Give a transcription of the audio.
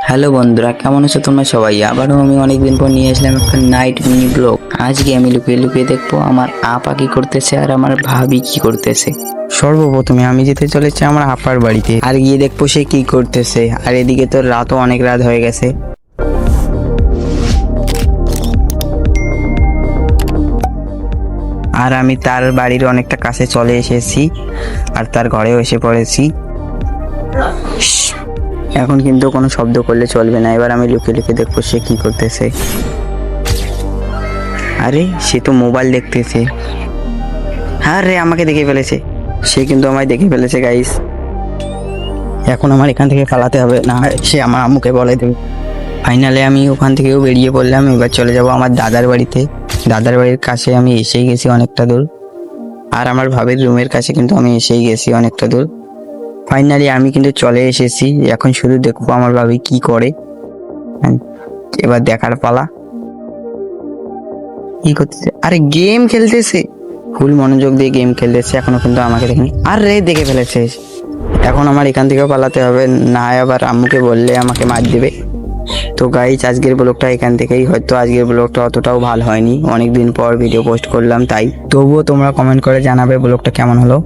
Hello বন্ধুরা, কেমন আছো তোমরা সবাই? আবারও আমি অনেকদিন পর নিয়ে আসলাম একটা নাইট মিনি ব্লগ। আজকে আমি লুকিয়ে লুকিয়ে দেখবো আমার আপা কি করতেছে আর আমার ভাবি কি করতেছে। সর্বপ্রথমে আমি যেতে চলেছি আমার আপার বাড়িতে, আর গিয়ে দেখবো সে কি করতেছে। আর এদিকে তো রাতও অনেক রাত হয়ে গেছে। আর আমি তার বাড়ির অনেকটা কাছে চলে এসেছি, আর তার ঘরেও এসে পড়েছি। এখন কিন্তু কোনো শব্দ করলে চলবে না। এবার আমি লুকিয়ে লুকিয়ে দেখবো সে কি করতেছে। আরে সে তো মোবাইল দেখতেছে। হ্যাঁ রে, আমাকে দেখে ফেলেছে। সে কিন্তু আমায় দেখে ফেলেছে গাইস। এখন আমার এখান থেকে পালাতে হবে, না সে আমার আম্মুকে বলে দেবে। ফাইনালে আমি ওখান থেকেও বেরিয়ে পড়লাম। এবার চলে যাব আমার দাদার বাড়িতে। দাদার বাড়ির কাছে আমি এসেই গেছি অনেকটা দূর, আর আমার ভাবির রুমের কাছে কিন্তু আমি এসেই গেছি অনেকটা দূর। ফাইনালি আমি কিন্তু চলে এসেছি। এখন শুধু দেখবো আমার ভাবি কি করে। এবার দেখার পালা। কি করতেছে? আরে গেম খেলতেছে, ফুল মনোযোগ দিয়ে গেম খেলতেছে। এখনো কিন্তু আমাকে দেখেনি। আরে দেখে ফেলেছে। এখন আমার এখান থেকেও পালাতে হবে, না হয় আবার আম্মুকে বললে আমাকে মার দেবে। তো গাইস, আজকের ব্লগটা এখান থেকেই। হয়তো আজকের ব্লগটা অতটাও ভালো হয়নি, অনেকদিন পর ভিডিও পোস্ট করলাম তাই। তবুও তোমরা কমেন্ট করে জানাবে ব্লগটা কেমন হলো।